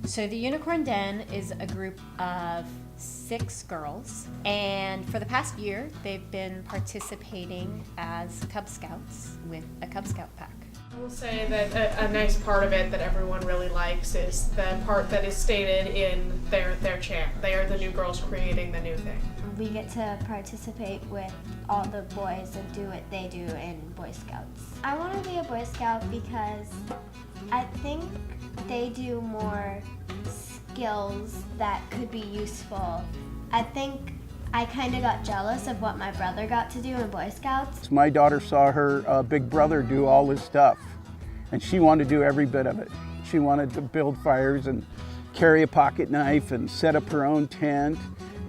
So the Unicorn Den is a group of 6 girls, and for the past year, they've been participating as Cub Scouts with a Cub Scout pack. I will say that a nice part of it that everyone really likes is the part that is stated in their chant. They are the new girls creating the new thing. We get to participate with all the boys and do what they do in Boy Scouts. I want to be a Boy Scout because I think they do more skills that could be useful. I think I kind of got jealous of what my brother got to do in Boy Scouts. My daughter saw her big brother do all his stuff, and she wanted to do every bit of it. She wanted to build fires and carry a pocket knife and set up her own tent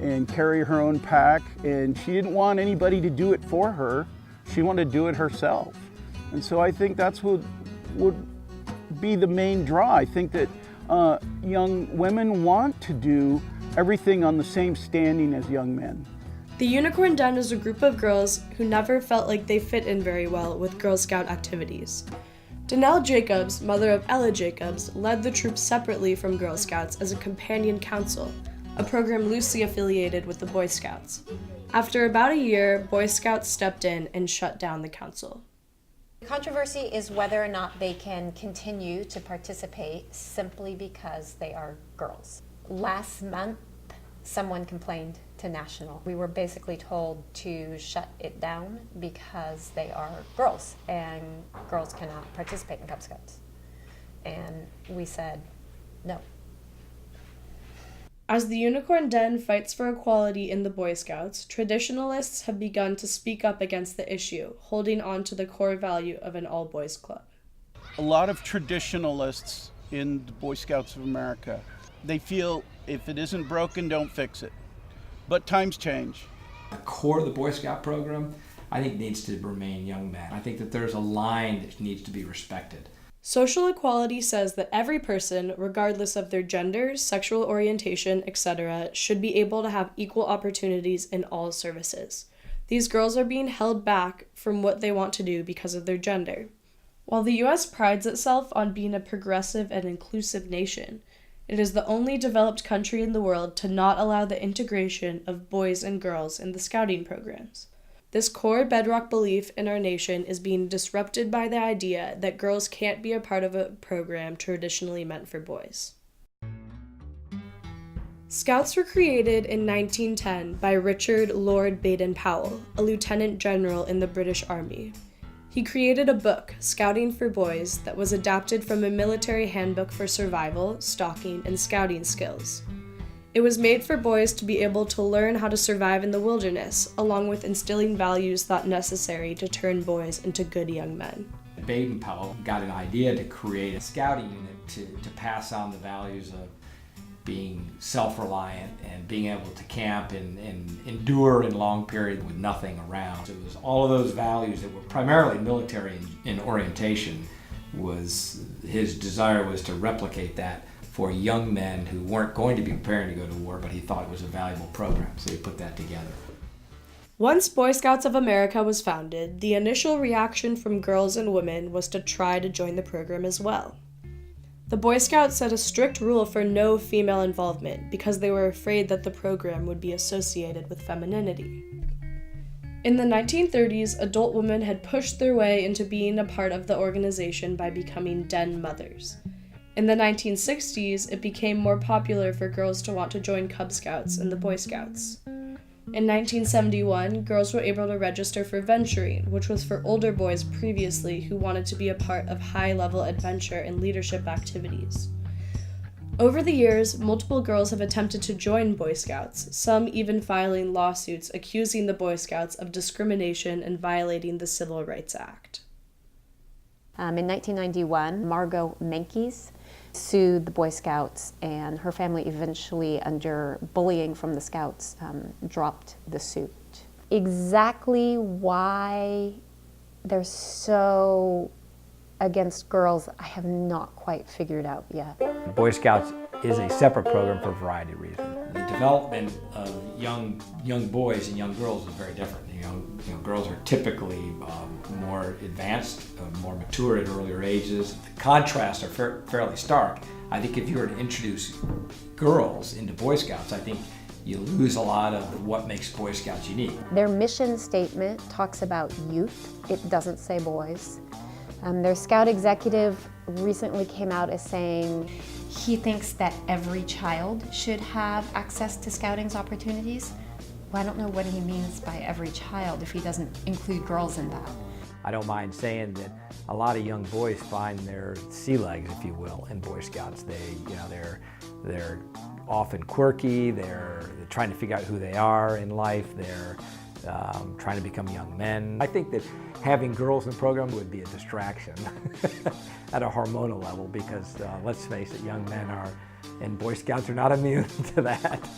and carry her own pack, and she didn't want anybody to do it for her. She wanted to do it herself. And so I think that's what would be the main draw. I think that young women want to do everything on the same standing as young men. The Unicorn Den is a group of girls who never felt like they fit in very well with Girl Scout activities. Danelle Jacobs, mother of Ella Jacobs, led the troop separately from Girl Scouts as a companion council, a program loosely affiliated with the Boy Scouts. After about a year, Boy Scouts stepped in and shut down the council. The controversy is whether or not they can continue to participate simply because they are girls. Last month, someone complained to National. We were basically told to shut it down because they are girls and girls cannot participate in Cub Scouts. And we said no. As the Unicorn Den fights for equality in the Boy Scouts, traditionalists have begun to speak up against the issue, holding on to the core value of an all-boys club. A lot of traditionalists in the Boy Scouts of America, they feel if it isn't broken, don't fix it. But times change. The core of the Boy Scout program, I think, needs to remain young men. I think that there's a line that needs to be respected. Social equality says that every person, regardless of their gender, sexual orientation, etc., should be able to have equal opportunities in all services. These girls are being held back from what they want to do because of their gender. While the U.S. prides itself on being a progressive and inclusive nation, it is the only developed country in the world to not allow the integration of boys and girls in the scouting programs. This core bedrock belief in our nation is being disrupted by the idea that girls can't be a part of a program traditionally meant for boys. Scouts were created in 1910 by Richard Lord Baden-Powell, a lieutenant general in the British Army. He created a book, Scouting for Boys, that was adapted from a military handbook for survival, stalking, and scouting skills. It was made for boys to be able to learn how to survive in the wilderness, along with instilling values thought necessary to turn boys into good young men. Baden-Powell got an idea to create a scouting unit to pass on the values of being self-reliant and being able to camp and endure in long periods with nothing around. So it was all of those values that were primarily military in orientation. His desire was to replicate that for young men who weren't going to be preparing to go to war, but he thought it was a valuable program, so he put that together. Once Boy Scouts of America was founded, the initial reaction from girls and women was to try to join the program as well. The Boy Scouts set a strict rule for no female involvement because they were afraid that the program would be associated with femininity. In the 1930s, adult women had pushed their way into being a part of the organization by becoming den mothers. In the 1960s, it became more popular for girls to want to join Cub Scouts and the Boy Scouts. In 1971, girls were able to register for venturing, which was for older boys previously who wanted to be a part of high-level adventure and leadership activities. Over the years, multiple girls have attempted to join Boy Scouts, some even filing lawsuits accusing the Boy Scouts of discrimination and violating the Civil Rights Act. In 1991, Margot Menkes sued the Boy Scouts, and her family eventually, under bullying from the Scouts, dropped the suit. Exactly why they're so against girls, I have not quite figured out yet. Boy Scouts is a separate program for a variety of reasons. The development of young boys and young girls is very different. Girls are typically more advanced, more mature at earlier ages. The contrasts are fairly stark. I think if you were to introduce girls into Boy Scouts, I think you lose a lot of what makes Boy Scouts unique. Their mission statement talks about youth. It doesn't say boys. Their Scout executive recently came out as saying he thinks that every child should have access to Scouting's opportunities. Well, I don't know what he means by every child if he doesn't include girls in that. I don't mind saying that a lot of young boys find their sea legs, if you will, in Boy Scouts. They're often quirky. They're trying to figure out who they are in life. They're trying to become young men. I think that having girls in the program would be a distraction at a hormonal level because let's face it, young men and Boy Scouts are not immune to that.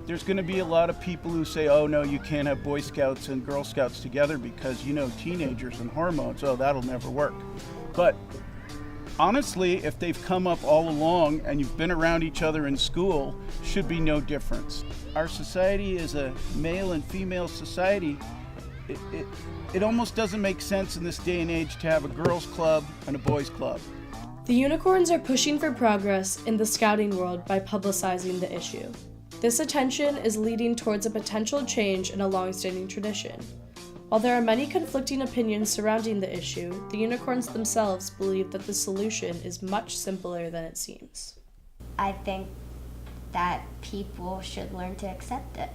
There's going to be a lot of people who say, oh no, you can't have Boy Scouts and Girl Scouts together because, teenagers and hormones, oh, that'll never work. But honestly, if they've come up all along and you've been around each other in school, should be no difference. Our society is a male and female society. It almost doesn't make sense in this day and age to have a girls' club and a boys' club. The unicorns are pushing for progress in the scouting world by publicizing the issue. This attention is leading towards a potential change in a long-standing tradition. While there are many conflicting opinions surrounding the issue, the unicorns themselves believe that the solution is much simpler than it seems. I think that people should learn to accept it.